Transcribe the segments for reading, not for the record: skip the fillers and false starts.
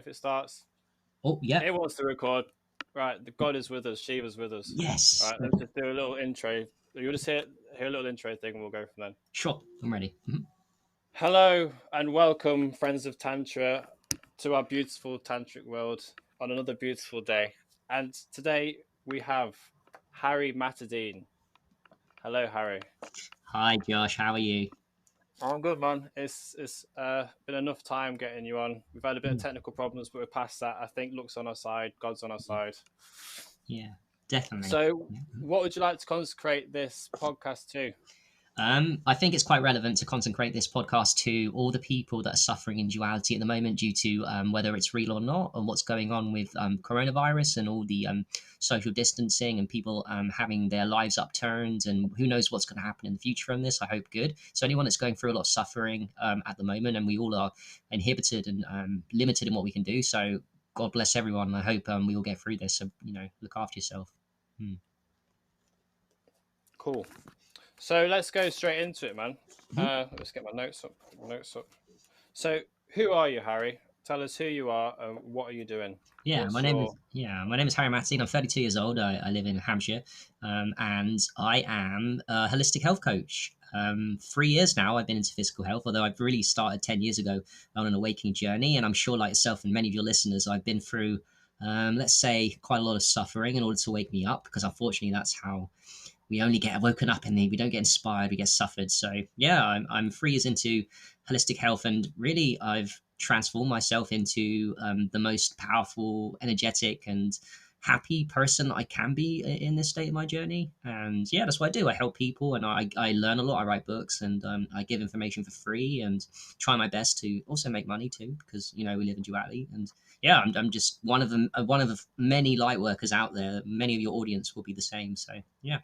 if it starts? Oh, yeah. It wants to record. Right, the God is with us, Shiva's with us. Yes. Right, let's just do a little intro. You'll just hear a little intro thing and we'll go from then. Sure. I'm ready. Hello and welcome, friends of Tantra, to our beautiful tantric world on another beautiful day. And today we have Harry Matadine. Hello, Harry. Hi, Josh. How are you? I'm good, man. It's been enough time getting you on. We've had a bit of Mm, technical problems, but we're past that. I think luck's on our side, God's on our side. Yeah, definitely. So, Yeah. what would you like to consecrate this podcast to? I think it's quite relevant to consecrate this podcast to all the people that are suffering in duality at the moment due to whether it's real or not, and what's going on with coronavirus and all the social distancing and people having their lives upturned, and who knows what's going to happen in the future from this. I hope good. So anyone that's going through a lot of suffering at the moment, and we all are inhibited and limited in what we can do. So God bless everyone. I hope we all get through this. So look after yourself. Hmm. Cool. So let's go straight into it, man. Mhm. Let's get my notes up. So, who are you, Harry? Tell us who you are and what are you doing? Yeah, What's your my name is Harry Matteen. I'm 32 years old. I live in Hampshire, and I am a holistic health coach. 3 years now, I've been into physical health, although I've really started 10 years ago on an awakening journey. And I'm sure, like yourself and many of your listeners, I've been through, let's say, quite a lot of suffering in order to wake me up. Because unfortunately, that's how we only get woken up in the. We don't get inspired. We get suffered. So yeah, I'm 3 years into holistic health, and really, I've transformed myself into the most powerful, energetic, and happy person I can be in this state of my journey. And yeah, that's what I do. I help people, and I learn a lot. I write books, and I give information for free, and try my best to also make money too, because we live in duality. And yeah, I'm just one of them, one of the many light workers out there. Many of your audience will be the same. So yeah.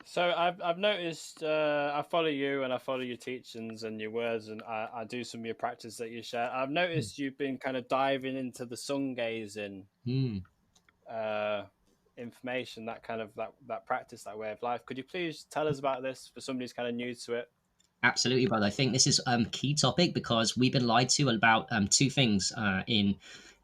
So I've noticed I follow you and I follow your teachings and your words and I do some of your practice that you share. I've noticed you've been kind of diving into the sun gazing Mm. uh, information, that kind of that practice, that way of life. Could you please tell us about this for somebody who's kind of new to it? Absolutely, brother. I think this is key topic because we've been lied to about two things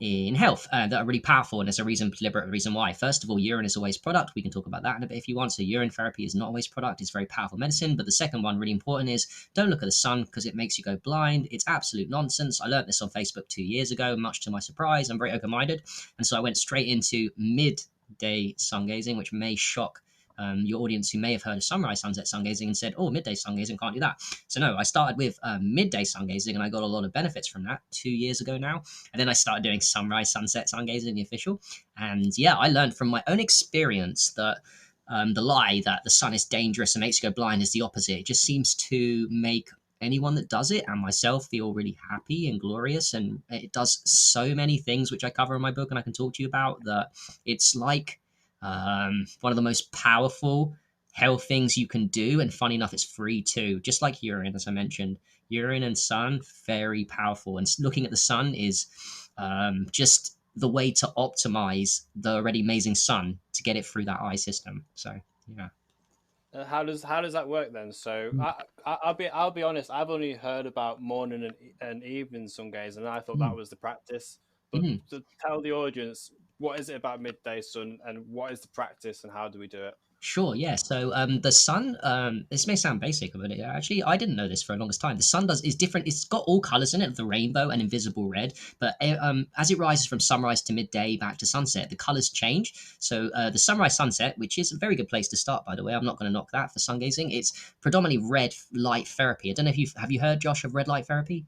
in health that are really powerful, and there's a deliberate reason why. First of all, urine is a waste product. We can talk about that in a bit if you want. So urine therapy is not a waste product. It's very powerful medicine. But the second one, really important, is don't look at the sun because it makes you go blind. It's absolute nonsense. I learned this on Facebook 2 years ago. Much to my surprise, I'm very open-minded, and so I went straight into midday sun gazing, which may shock your audience who may have heard of sunrise, sunset, sun gazing and said, "Oh, midday sun gazing, can't do that." So no, I started with midday sun gazing, and I got a lot of benefits from that 2 years ago now. And then I started doing sunrise, sunset, sun gazing, the official. And yeah, I learned from my own experience that the lie that the sun is dangerous and makes you go blind is the opposite. It just seems to make anyone that does it and myself feel really happy and glorious, and it does so many things which I cover in my book and I can talk to you about, that it's like one of the most powerful health things you can do. And funny enough, it's free too, just like urine, as I mentioned. Urine and sun, very powerful. And looking at the sun is just the way to optimize the already amazing sun to get it through that eye system. So, yeah. How does that work then? So I'll be honest. I've only heard about morning and evening sun gazing, and I thought that Mm. was the practice. But Mm. to tell the audience, what is it about midday sun, and what is the practice, and how do we do it? Sure, yeah. So the sun, this may sound basic, but actually I didn't know this for the longest time. The sun is different. It's got all colors in it, the rainbow and invisible red. But as it rises from sunrise to midday back to sunset, the colors change. So the sunrise sunset, which is a very good place to start, by the way. I'm not going to knock that for sun gazing. It's predominantly red light therapy. I don't know if you heard, Josh, of red light therapy.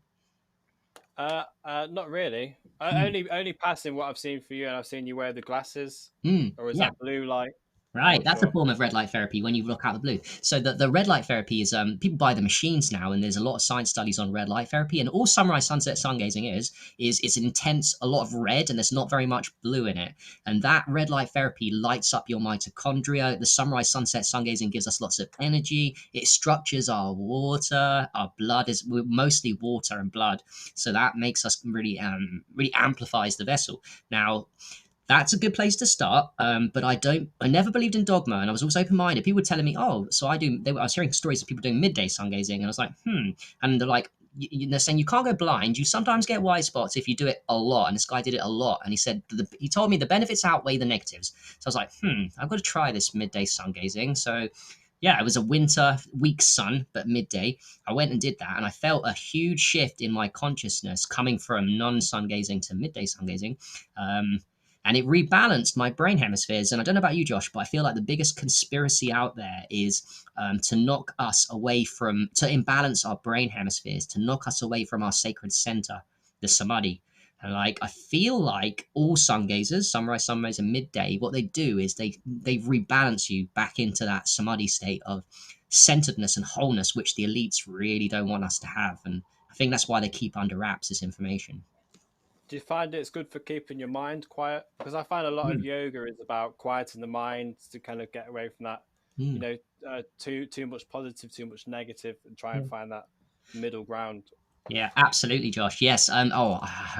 Not really. Hmm. Only passing what I've seen for you, and I've seen you wear the glasses, or is Yeah. that blue light? I'm Right, not that's a sure. form of red light therapy when you look out the blue. So the red light therapy is people buy the machines now, and there's a lot of science studies on red light therapy. And all sunrise, sunset, sun gazing is it's intense, a lot of red, and there's not very much blue in it. And that red light therapy lights up your mitochondria. The sunrise, sunset, sun gazing gives us lots of energy. It structures our water. Our blood is we're mostly water and blood, so that makes us really amplifies the vessel. Now that's a good place to start. But I never believed in dogma, and I was always open minded. People were telling me, oh, so I do. I was hearing stories of people doing midday sun gazing, and I was like, hmm. And they're like, they're saying you can't go blind. You sometimes get white spots if you do it a lot. And this guy did it a lot. And he said, he told me the benefits outweigh the negatives. So I was like, I've got to try this midday sun gazing. So yeah, it was a winter week sun, but midday. I went and did that, and I felt a huge shift in my consciousness coming from non-sun gazing to midday sun gazing. And it rebalanced my brain hemispheres. And I don't know about you, Josh, but I feel like the biggest conspiracy out there is to knock us away from, to imbalance our brain hemispheres, to knock us away from our sacred center, the samadhi. And like, I feel like all sun gazers, sunrise, sunrise, and midday, what they do is they rebalance you back into that samadhi state of centeredness and wholeness, which the elites really don't want us to have. And I think that's why they keep under wraps this information. Do you find it's good for keeping your mind quiet? Because I find a lot of Mm, yoga is about quieting the mind to kind of get away from that, you mm, know, too much positive, too much negative, and try and yeah. find that middle ground. Yeah, absolutely, Josh. Yes. I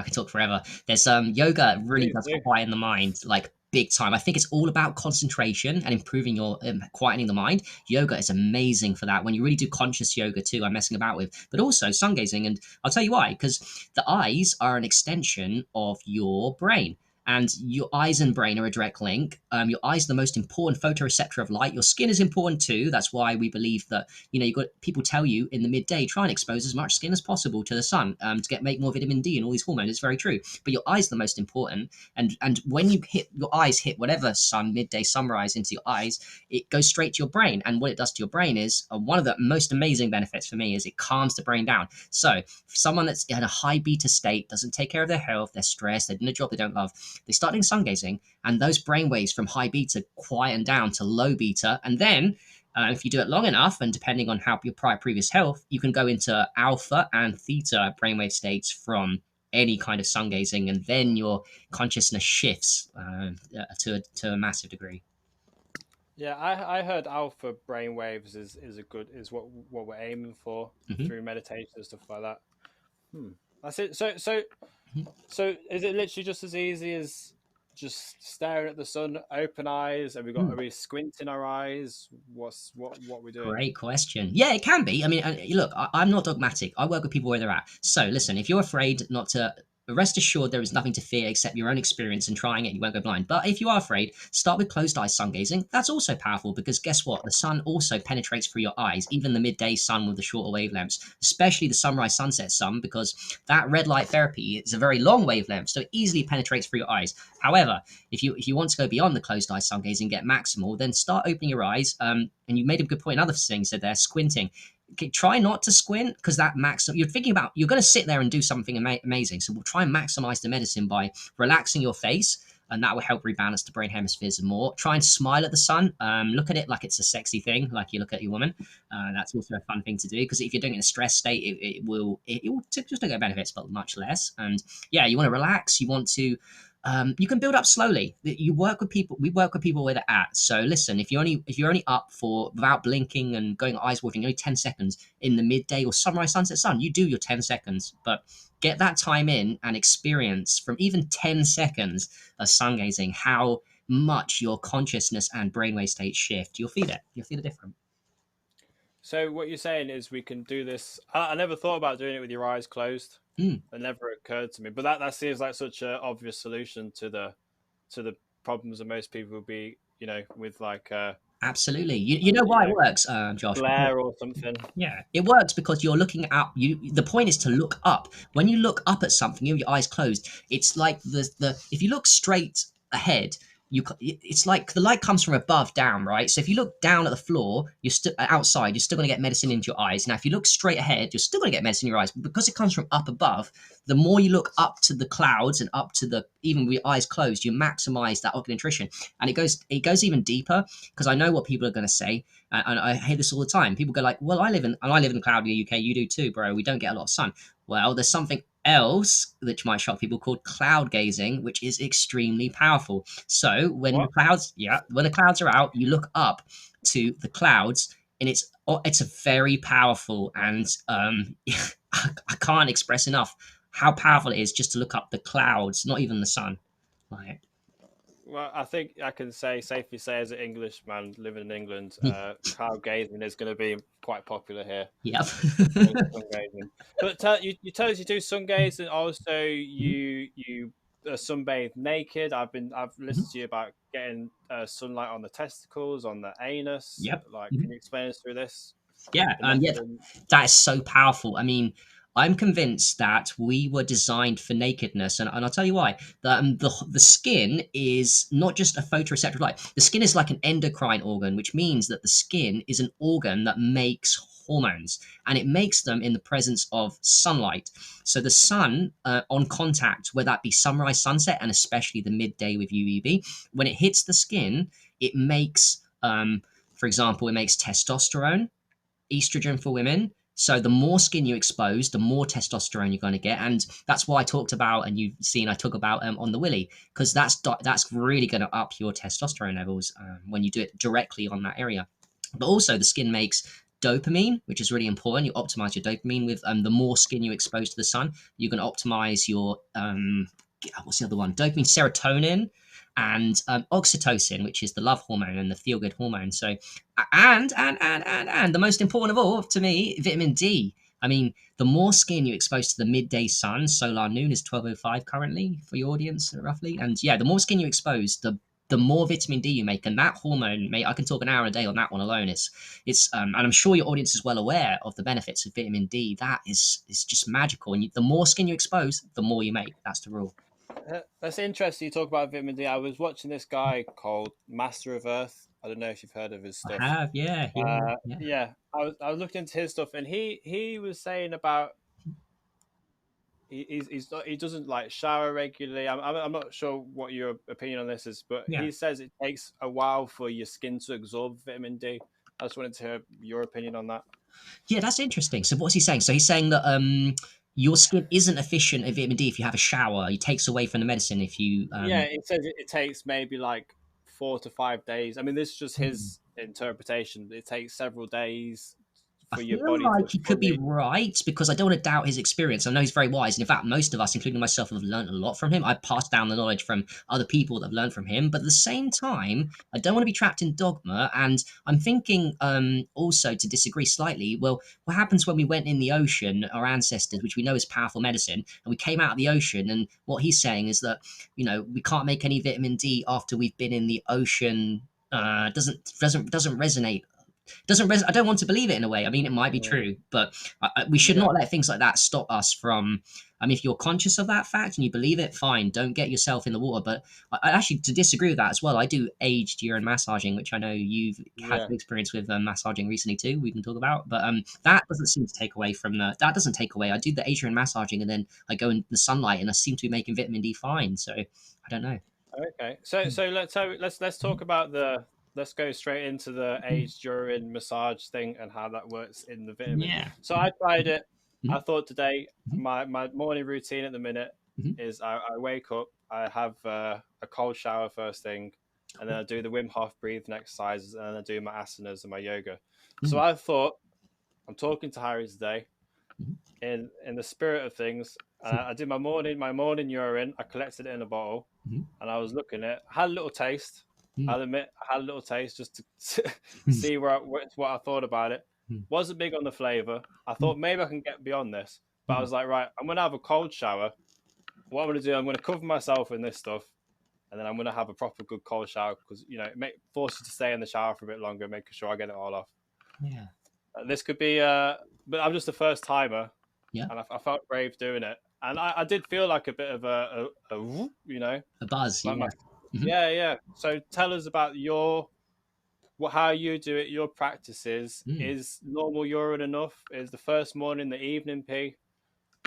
can talk forever. There's yoga really Please does do. quieten the mind like big time. I think it's all about concentration and improving your quietening the mind. Yoga is amazing for that. When you really do conscious yoga too, I'm messing about with, but also sun gazing. And I'll tell you why, because the eyes are an extension of your brain. And your eyes and brain are a direct link. Your eyes are the most important photoreceptor of light. Your skin is important too. That's why we believe that you got people tell you in the midday try and expose as much skin as possible to the sun to make more vitamin D and all these hormones. It's very true, but your eyes are the most important. And when you hit your eyes, hit whatever sun, midday, sunrise into your eyes, it goes straight to your brain. And what it does to your brain is one of the most amazing benefits for me is it calms the brain down. So someone that's in a high beta state doesn't take care of their health, they're stressed, they're doing a job they don't love, they start doing sun gazing, and those brain waves from high beta quieten down to low beta, and then if you do it long enough, and depending on how your previous health, you can go into alpha and theta brainwave states from any kind of sun gazing, and then your consciousness shifts to a massive degree. Yeah, I heard alpha brainwaves is a good is what we're aiming for Hmm. through meditation and stuff like that. Hmm. That's it. So is it literally just as easy as just staring at the sun, open eyes? Have we got? Hmm. Are we squinting our eyes? What we doing? Great question. Yeah, it can be. I mean, look, I'm not dogmatic. I work with people where they're at. So listen, if you're afraid not to, rest assured there is nothing to fear except your own experience and trying it. You won't go blind. But if you are afraid, start with closed eye sun gazing. That's also powerful because guess what? The sun also penetrates through your eyes, even the midday sun with the shorter wavelengths, especially the sunrise sunset sun, because that red light therapy is a very long wavelength, so it easily penetrates through your eyes. However, if you want to go beyond the closed eye sun gazing, get maximal, then start opening your eyes. And you made a good point. Another thing you said there, squinting. Okay, try not to squint because that you're thinking about you're going to sit there and do something amazing. So we'll try and maximize the medicine by relaxing your face, and that will help rebalance the brain hemispheres more. Try and smile at the sun. Look at it like it's a sexy thing, like you look at your woman. That's also a fun thing to do because if you're doing it in a stress state, it will just get benefits, but much less. And yeah, you want to relax. You want to you can build up slowly. You work with people. We work with people where they're at. So listen, if you're only up for without blinking and going eyes watering only 10 seconds in the midday or sunrise sunset sun, you do your 10 seconds. But get that time in and experience from even 10 seconds of sun gazing how much your consciousness and brainwave states shift. You'll feel it. You'll feel it different. So what you're saying is we can do this. I never thought about doing it with your eyes closed. Mm. It never occurred to me. But that seems like such an obvious solution to the problems that most people would be, with like Absolutely. You know you why it know, works, Josh? glare or something. Yeah, it works because you're looking up. The point is to look up. When you look up at something, you have your eyes closed. It's like the if you look straight ahead, it's like the light comes from above down, right? So if you look down at the floor, you're still outside. You're still going to get medicine into your eyes. Now, if you look straight ahead, you're still going to get medicine in your eyes. But because it comes from up above, the more you look up to the clouds and up to the even with your eyes closed, you maximize that ocular nutrition, and it goes even deeper because I know what people are going to say. And I hear this all the time. People go like, "Well, I live in cloudy UK. You do too, bro. We don't get a lot of sun." Well, there's something else which might shock people called cloud gazing, which is extremely powerful. So What? when the clouds are out, you look up to the clouds, and it's a very powerful and I can't express enough how powerful it is just to look up the clouds, not even the sun. Like, Well, I think I can safely say, as an Englishman living in England, cow gazing is going to be quite popular here. Yep. Sun gazing. But you tell us you do sun gazing. Also, Mhm, you sunbathe naked. I've mhm. listened to you about getting sunlight on the testicles, on the anus. Yep. Like, Mhm. can you explain us through this? Yeah, The method yeah, and that is so powerful. I mean, I'm convinced that we were designed for nakedness, and I'll tell you why. The skin is not just a photoreceptor light. The skin is like an endocrine organ, which means that the skin is an organ that makes hormones, and it makes them in the presence of sunlight. So the sun, on contact, whether that be sunrise, sunset, and especially the midday with UVB, when it hits the skin, it makes, for example, it makes testosterone, estrogen for women. So the more skin you expose, the more testosterone you're going to get, and that's why I talked about, and you've seen I talk about on the willy, because that's really going to up your testosterone levels when you do it directly on that area. But also the skin makes dopamine, which is really important. You optimize your dopamine with the more skin you expose to the sun. You can optimize your what's the other one? Dopamine, serotonin, and oxytocin, which is the love hormone and the feel good hormone. So and the most important of all to me, vitamin D. I mean, the more skin you expose to the midday sun, solar noon is 12:05 currently for your audience, roughly. And yeah, the more skin you expose, the more vitamin D you make, and that hormone, mate, I can talk an hour a day on that one alone. And I'm sure your audience is well aware of the benefits of vitamin D. That is just magical, and the more skin you expose, the more you make. That's the rule. that's interesting. You talk about vitamin D. I was watching this guy called Master of Earth. I don't know if you've heard of his I stuff. have, yeah, yeah, yeah. Yeah, I was looking into his stuff, and he was saying about he doesn't like shower regularly. I'm not sure what your opinion on this is, but Yeah. he says it takes a while for your skin to absorb vitamin D. I just wanted to hear your opinion on that. Yeah, that's interesting. So what's he saying? So he's saying that your skin isn't efficient at vitamin D if you have a shower. It takes away from the medicine if you Yeah, it says it takes maybe like 4 to 5 days. I mean, this is just hmm. his interpretation. It takes several days I for your feel body to like he could be fully. right because I don't want to doubt his experience. I know he's very wise, and in fact, most of us, including myself, have learned a lot from him. I've passed down the knowledge from other people that have learned from him, but at the same time, I don't want to be trapped in dogma. And I'm thinking also to disagree slightly. Well, what happens when we went in the ocean, our ancestors, which we know is powerful medicine, and we came out of the ocean? And what he's saying is that we can't make any vitamin D after we've been in the ocean. Doesn't resonate doesn't res- I don't want to believe it in a way. I mean, it might be Mm, true, but we should yeah. not let things like that stop us from. I mean, if you're conscious of that fact and you believe it, fine. Don't get yourself in the water. But I actually, to disagree with that as well, I do aged urine massaging, which I know you've had Yeah. experience with massaging recently too. We can talk about, but that doesn't seem to take away from the. That doesn't take away. I do the aged urine massaging, and then I go in the sunlight, and I seem to be making vitamin D fine. So I don't know. Okay. So let's talk about the let's go straight into the Mhm. age during massage thing and how that works in the vitamin. Yeah. So I tried it. I Mhm. thought today Mhm. my morning routine at the minute Mhm. is I wake up, I have a cold shower first thing, and then I do the Wim Hof breathing exercises, and then I do my asanas and my yoga. So Mhm. I thought I'm talking to Harry today Mhm. in the spirit of things. And I did my morning urine. I collected it in a bottle, Mhm. and I was looking at it. I had a little taste. Mhm. I'll admit, I had a little taste just to Mhm. see what I thought about it. Mhm. Wasn't big on the flavor. I Mhm. thought maybe I can get beyond this, but I Mhm. was like, right, I'm gonna have a cold shower. What I'm gonna do, I'm gonna cover myself in this stuff, and then I'm gonna have a proper good cold shower because it may force you to stay in the shower for a bit longer, making sure I get it all off. Yeah. This could be, but I'm just a first timer, Yeah. and I felt brave doing it, and I did feel like a bit of a whoop, A buzz. like my Yeah. Mhm. yeah, yeah. So tell us about how you do it, your practices. Mm. Is normal urine enough? Is the first morning, the evening pee?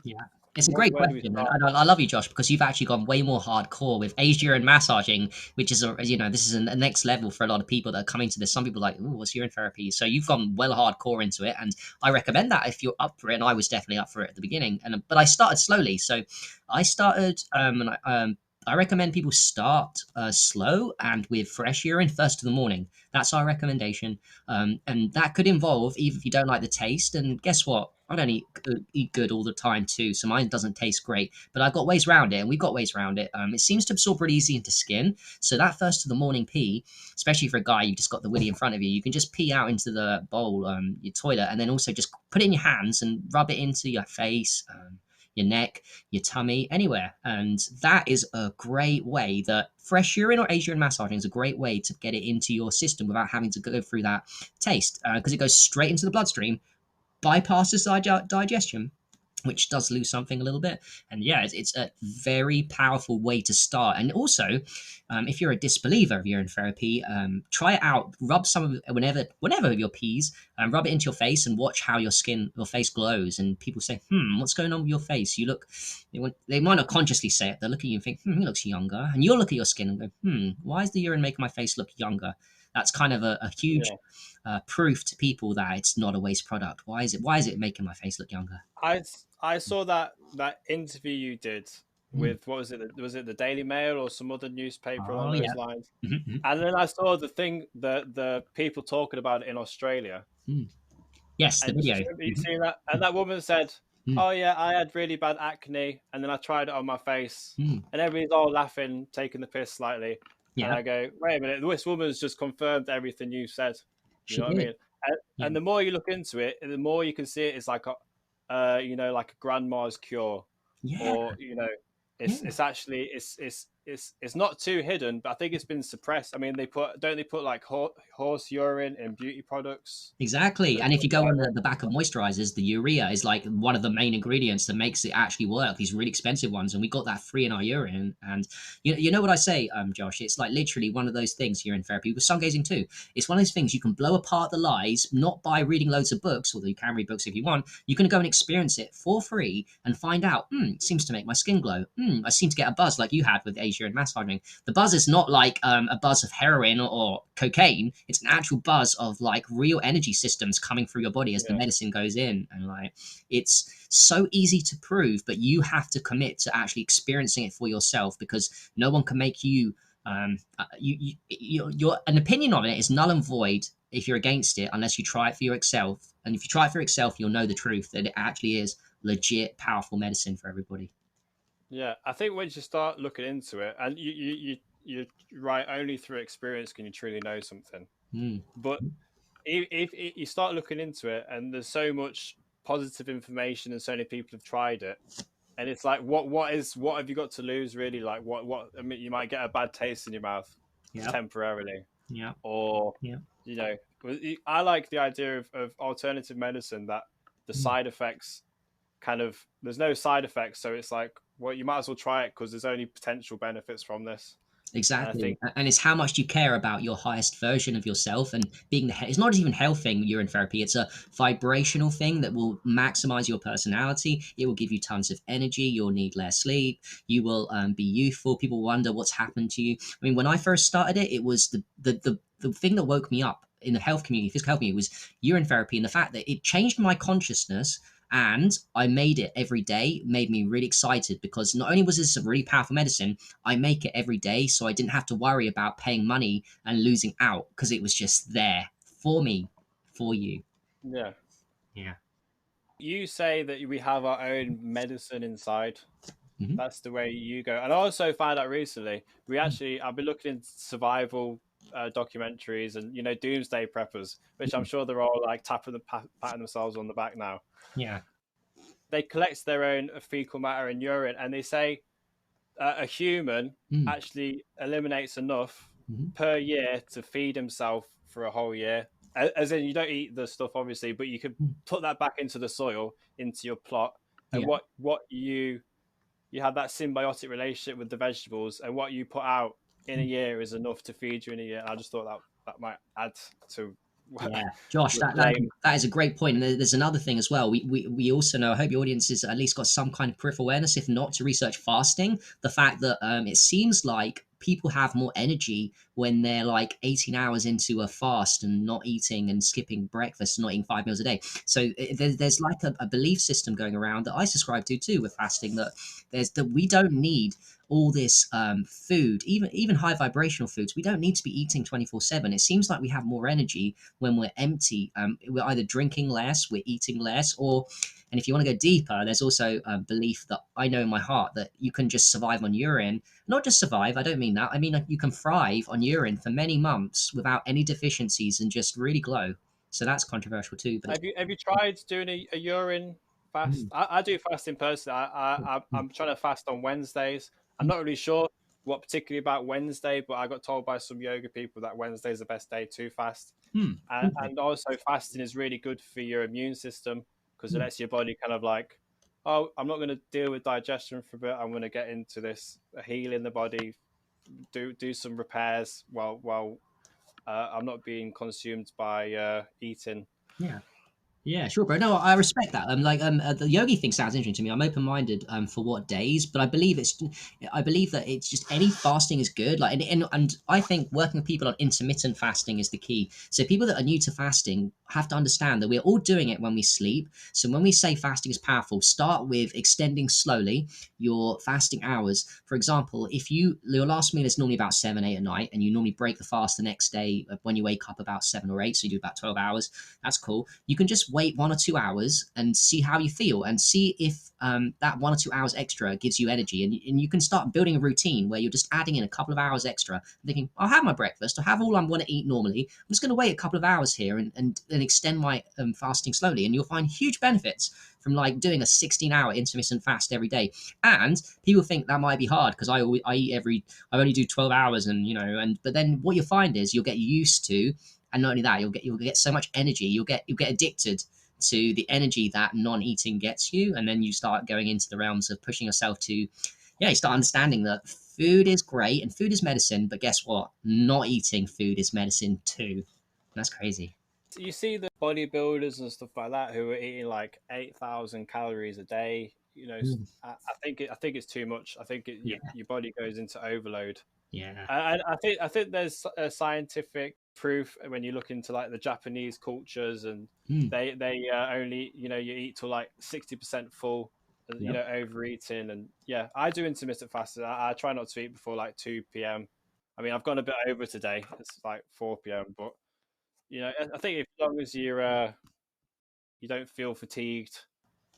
Yeah. It's a great Where do we question, and start? I love you, Josh, because you've actually gone way more hardcore with aged urine massaging, which is this is a next level for a lot of people that are coming to this. Some people are like, "Ooh, what's urine therapy?" So you've gone well hardcore into it, and I recommend that if you're up for it. And I was definitely up for it at the beginning, but I started slowly. So I started, and I recommend people start slow and with fresh urine first of the morning. That's our recommendation. And that could involve, even if you don't like the taste, and guess what? I don't eat good all the time too, so mine doesn't taste great. But I've got ways around it, and we've got ways around it. It seems to absorb pretty easy into skin. So that first of the morning pee, especially for a guy, you've just got the willy in front of you. You can just pee out into the bowl, your toilet, and then also just put it in your hands and rub it into your face, your neck, your tummy, anywhere. And that is a great way that fresh urine or Asian massaging is a great way to get it into your system without having to go through that taste, because it goes straight into the bloodstream, bypasses digestion, which does lose something a little bit. And yeah, it's a very powerful way to start. And also, if you're a disbeliever of urine therapy, try it out. Rub some of it whenever your peas, rub it into your face and watch how your face glows. And people say, what's going on with your face? You look, they might not consciously say it. They look at you and think, he looks younger. And you'll look at your skin and go, why is the urine making my face look younger? That's kind of a huge proof to people that it's not a waste product. Why is it making my face look younger? I saw that interview you did Mm. with, what was it? Was it the Daily Mail or some other newspaper Oh along yeah. those lines? Mm-hmm. And then I saw the people talking about it in Australia. Mm. Yes, the And video. you Mm-hmm. see that? And that woman said, Mm. "Oh yeah, I had really bad acne, and then I tried it on my face, Mm. and everybody's all laughing, taking the piss slightly." And Yeah, I go, "Wait a minute, this woman's just confirmed everything you said." You she know what I did. mean? Yeah, And the more you look into it, the more you can see it. It's like like a grandma's cure, yeah, or yeah. it's actually it's not too hidden, but I think it's been suppressed. I mean, they put like horse urine in beauty products Exactly. and And if stuff you go like on that. the back of moisturizers, the urea is like one of the main ingredients that makes it actually work. These really expensive ones, and we got that free in our urine. And you know what I say, Josh? It's like literally one of those things, urine therapy with sun gazing too. It's one of those things you can blow apart the lies, not by reading loads of books, although you can read books if you want. You can go and experience it for free and find out, it seems to make my skin glow. I seem to get a buzz like you had with Asia and massaging. The buzz is not like a buzz of heroin or cocaine. It's an actual buzz of like real energy systems coming through your body as the Yeah, medicine goes in. And like, it's so easy to prove, but you have to commit to actually experiencing it for yourself, because no one can make you. Your an opinion on it is null and void if you're against it, unless you try it for yourself. And if you try it for yourself, you'll know the truth that it actually is legit, powerful medicine for everybody. yeah. I think once you start looking into it, and you're right, only through experience can you truly know something. Mm. But if you start looking into it, and there's so much positive information, and so many people have tried it, and it's like, what have you got to lose, really? Like, what? I mean, you might get a bad taste in your mouth Yep. temporarily, Yep. or Yep. you know, I like the idea of alternative medicine, that the Mm. side effects kind of, there's no side effects, so it's like, well, you might as well try it because there's only potential benefits from this. And I Exactly. think, And it's how much you care about your highest version of yourself, and being it's not even health thing, urine therapy. It's a vibrational thing that will maximize your personality. It will give you tons of energy. You'll need less sleep. You will be youthful. People wonder what's happened to you. I mean, when I first started it, it was the thing that woke me up in the health community, physical health community, was urine therapy, and the fact that it changed my consciousness, and I made it every day, made me really excited, because not only was this a really powerful medicine, I make it every day, so I didn't have to worry about paying money and losing out, because it was just there for me, for you. yeah, Yeah. you say that we have our own medicine inside. Hmm. That's the way you go. And I also found out recently, I've been looking into survival documentaries, and doomsday preppers, which I'm sure they're all like patting themselves on the back now. Yeah. They collect their own fecal matter and urine, and they say a human Mm. actually eliminates enough Hmm. per year to feed himself for a whole year. As in, you don't eat the stuff, obviously, but you could put that back into the soil, into your plot, and Yeah. what you have that symbiotic relationship with the vegetables, and what you put out in a year is enough to feed you in a year. And I just thought that might add to Yeah, Josh, the that claim. that is a great point. And there's another thing as well. We also know. I hope your audience has at least got some kind of peripheral awareness, if not to research fasting. The fact that it seems like people have more energy when they're like 18 hours into a fast and not eating and skipping breakfast, not eating 5 meals a day. So there's like a belief system going around that I subscribe to too with fasting, that there's that we don't need all this food, even high vibrational foods. We don't need to be eating 24/7. It seems like we have more energy when we're empty. We're either drinking less, we're eating less, or and if you want to go deeper, there's also a belief that I know in my heart that you can just survive on urine. Not just survive, I don't mean that. I mean, like, you can thrive on urine for many months without any deficiencies and just really glow. So that's controversial too. But Have you tried doing a urine fast? mm, I do fasting personally. mm, I'm trying to fast on Wednesdays. I'm mm, not really sure what particularly about Wednesday, but I got told by some yoga people that Wednesday is the best day to fast. mm, okay, And also fasting is really good for your immune system because it mm, lets your body kind of like, oh, I'm not going to deal with digestion for a bit. I'm going to get into this healing the body, do some repairs while I'm not being consumed by eating. yeah. Yeah, sure, bro. No, I respect that. The yogi thing sounds interesting to me. I'm open minded for what days, but I believe that it's just any fasting is good. Like, and I think working with people on intermittent fasting is the key. So people that are new to fasting have to understand that we're all doing it when we sleep. So when we say fasting is powerful, start with extending slowly your fasting hours. For example, if your last meal is normally about 7, 8 at night, and you normally break the fast the next day when you wake up about 7 or 8, so you do about 12 hours. That's cool. You can just wait 1 or 2 hours and see how you feel, and see if that 1 or 2 hours extra gives you energy. And you can start building a routine where you're just adding in a couple of hours extra, thinking, I'll have my breakfast, I'll have all I'm going to eat normally. I'm just going to wait a couple of hours here and extend my fasting slowly. And you'll find huge benefits from like doing a 16-hour intermittent fast every day. And people think that might be hard because I eat I only do 12 hours, and but then what you'll find is you'll get used to, and not only that, you'll get so much energy. You'll get addicted to the energy that non-eating gets you, and then you start going into the realms of pushing yourself to, yeah, you start understanding that food is great and food is medicine, but guess what? Not eating food is medicine too. That's crazy. You see the bodybuilders and stuff like that who are eating like 8,000 calories a day. Mm, I think it's too much. I think yeah, your body goes into overload. yeah. I think there's a scientific proof when you look into like the Japanese cultures, and Mm, they only you eat till like 60% full, yep. overeating. And yeah, I do intermittent fasting. I try not to eat before like 2 p.m. I mean, I've gone a bit over today. It's like 4 p.m. But I think as long as you don't feel fatigued.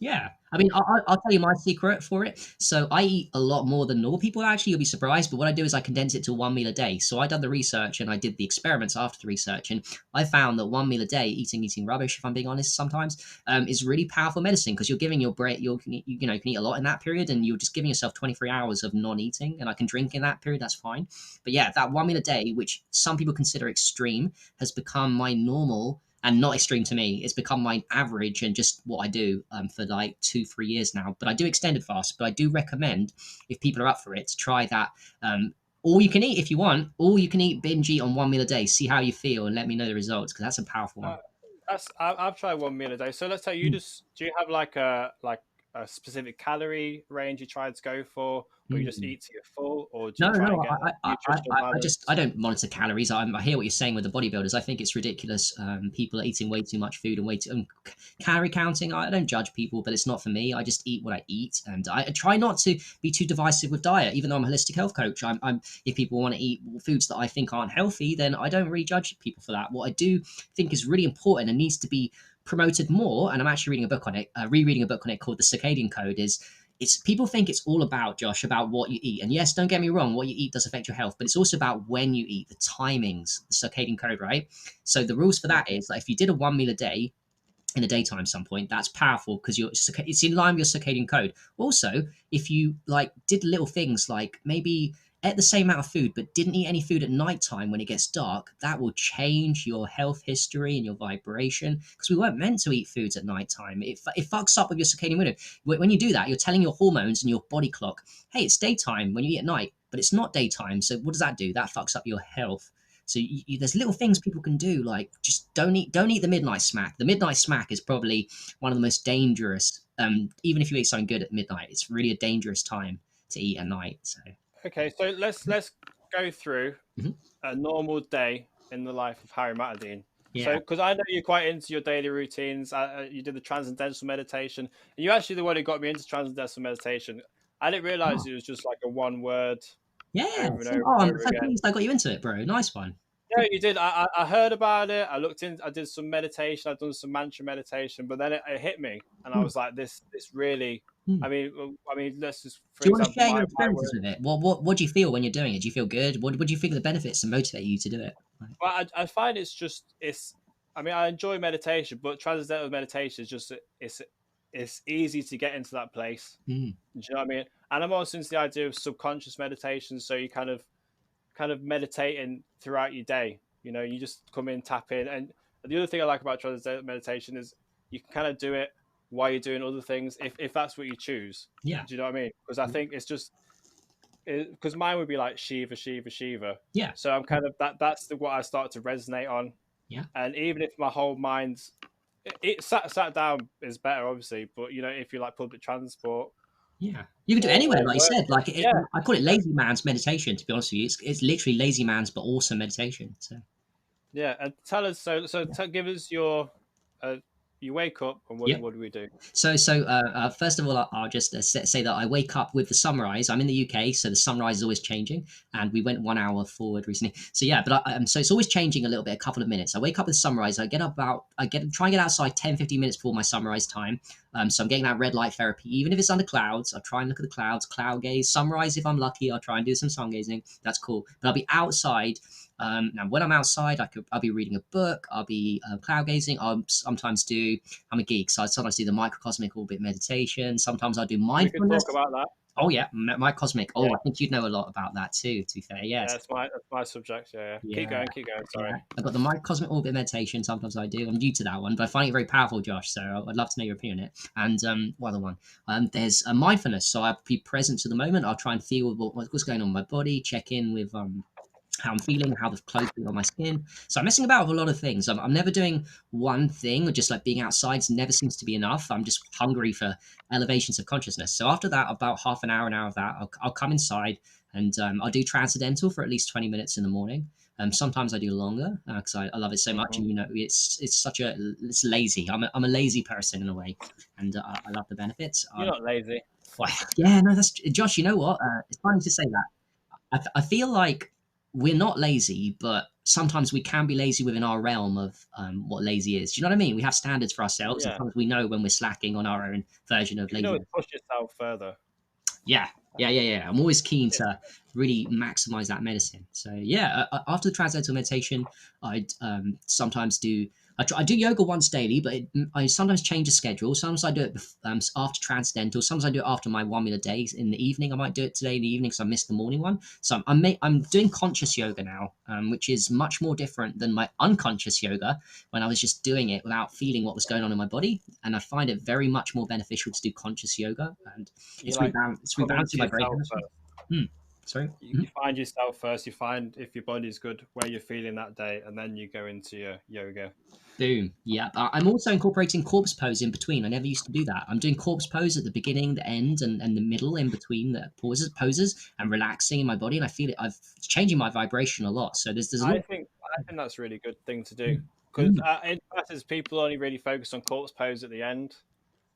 Yeah, I mean, I'll tell you my secret for it. So I eat a lot more than normal people. Actually, you'll be surprised. But what I do is I condense it to 1 meal a day. So I done the research and I did the experiments after the research, and I found that 1 meal a day, eating rubbish, if I'm being honest, sometimes, is really powerful medicine, because you're giving your brain, you can eat a lot in that period, and you're just giving yourself 23 hours of non-eating. And I can drink in that period, that's fine. But yeah, that 1 meal a day, which some people consider extreme, has become my normal, and not extreme to me. It's become my average and just what I do for like 2, 3 years now. But I do extended fast. But I do recommend, if people are up for it, to try that. All you can eat if you want. All you can eat, binge eat on 1 meal a day. See how you feel and let me know the results, because that's a powerful Uh, one. I've tried 1 meal a day. So let's say you Mm, just do you have like a specific calorie range you try to go for, or you just mm. eat to your full, or do you No, try and no, get nutritional I balance? don't monitor calories. I hear what you're saying with the bodybuilders. I think it's ridiculous. People are eating way too much food and way too calorie counting. I don't judge people, but it's not for me. I just eat what I eat, and I try not to be too divisive with diet. Even though I'm a holistic health coach, I'm if people want to eat foods that I think aren't healthy, then I don't really judge people for that. What I do think is really important and needs to be promoted more, and I'm actually reading a book on it, rereading a book on it called The Circadian Code, is it's people think it's all about, Josh, about what you eat. And yes, don't get me wrong, what you eat does affect your health, but it's also about when you eat, the timings, the circadian code, right? So the rules for that is that if you did a 1 meal a day in the daytime some point, that's powerful because it's in line with your circadian code. Also, if you like did little things like maybe ate the same amount of food but didn't eat any food at nighttime when it gets dark, that will change your health history and your vibration, because we weren't meant to eat foods at nighttime. It fucks up with your circadian rhythm. When you do that, you're telling your hormones and your body clock, hey, it's daytime when you eat at night, but it's not daytime. So what does that do? That fucks up your health. So there's little things people can do, like just don't eat the midnight smack. The midnight smack is probably one of the most dangerous. Even if you eat something good at midnight, it's really a dangerous time to eat at night. So Okay, so let's go through Mhm. a normal day in the life of Harry Matadine. Yeah. So, because I know you're quite into your daily routines, you did the transcendental meditation, and you actually the one who got me into transcendental meditation. I didn't realize Oh, it was just like a one word yeah. over and See? over Oh, and I'm over so again. pleased I got you into it, bro. Nice one. Yeah, you did. I heard about it. I looked in. I did some meditation. I've done some mantra meditation, but then it hit me, and I Hmm. was like, this really. Hmm. I mean, let's just, for Do you want to example, share your my experiences work. with it? What do you feel when you're doing it? Do you feel good? What do you think are the benefits that motivate you to do it? Like, Well, I find it's. I mean, I enjoy meditation, but transcendental meditation is just it's easy to get into that place. mm, Do you know what I mean? And I'm also into the idea of subconscious meditation, so you kind of meditating throughout your day. You just come in, tap in, and the other thing I like about transcendental meditation is you can kind of do it while you're doing other things, if that's what you choose. yeah. Do you know what I mean? Because I think it's just because mine would be like Shiva, Shiva, Shiva. Yeah. So I'm kind of that's what I start to resonate on. Yeah. And even if my whole mind's it sat down is better, obviously. But if you like public transport Yeah. You can do it anywhere, or like you work, said. Like yeah, I call it yeah, lazy man's meditation. To be honest with you, it's literally lazy man's, but also meditation. So yeah. And tell us, give us your, uh, you wake up and what yeah. what do we do? First of all, I'll just say that I wake up with the sunrise. I'm in the UK, so the sunrise is always changing, and we went 1 hour forward recently. So yeah, but so it's always changing a little bit, a couple of minutes. I wake up with sunrise. Try and get outside 10, 15 minutes before my sunrise time. So I'm getting that red light therapy, even if it's under clouds. I'll try and look at the clouds, cloud gaze, sunrise if I'm lucky. I'll try and do some sun gazing. That's cool. But I'll be outside. Now, when I'm outside, I'll be reading a book. I'll be cloud gazing. I'll sometimes do. I'm a geek, so I sometimes do the microcosmic orbit meditation. Sometimes I do We could talk mindfulness. about that. Oh yeah, microcosmic. Oh, Yeah, I think you'd know a lot about that too. To be fair, yeah. yes. That's my subject. Yeah, yeah. Keep Yeah, going, keep going. Sorry. yeah. I've got the microcosmic orbit meditation. Sometimes I do. I'm new to that one, but I find it very powerful, Josh. So I'd love to know your opinion on it. And what other one? There's a mindfulness. So I'll be present to the moment. I'll try and feel what's going on in my body. Check in with how I'm feeling, how the clothes feel on my skin. So I'm messing about with a lot of things. I'm never doing one thing, or just like being outside never seems to be enough. I'm just hungry for elevations of consciousness. So after that, about half an hour of that, I'll come inside and I'll do transcendental for at least 20 minutes in the morning. Sometimes I do longer because I love it so much, Hmm. and it's lazy. I'm a lazy person in a way, and I love the benefits. You're not lazy. Well, yeah, no, that's Josh. You know what? It's funny to say that. I feel like we're not lazy, but sometimes we can be lazy within our realm of what lazy is. Do you know what I mean? We have standards for ourselves, and Yeah, sometimes we know when we're slacking on our own version of you can always laziness. push yourself further. Yeah, yeah. I'm always keen It's, to really maximize that medicine. So yeah, after the transcendental meditation, I'd sometimes do. I do yoga once daily, but I sometimes change the schedule. Sometimes I do it after transcendental. Sometimes I do it after my 1 minute days in the evening. I might do it today in the evening because I missed the morning one. So I'm doing conscious yoga now, which is much more different than my unconscious yoga when I was just doing it without feeling what was going on in my body. And I find it very much more beneficial to do conscious yoga, and you like it's come rebalancing into my brain yourself chemistry. first. Hmm. Sorry. You find yourself first. You find if your body's good, where you're feeling that day, and then you go into your yoga. Boom. Yeah. I'm also incorporating corpse pose in between. I never used to do that. I'm doing corpse pose at the beginning, the end, and the middle in between the poses and relaxing in my body. And I feel it. It's changing my vibration a lot. So there's a lot. I think that's a really good thing to do Mm, because mm, in practice people only really focus on corpse pose at the end,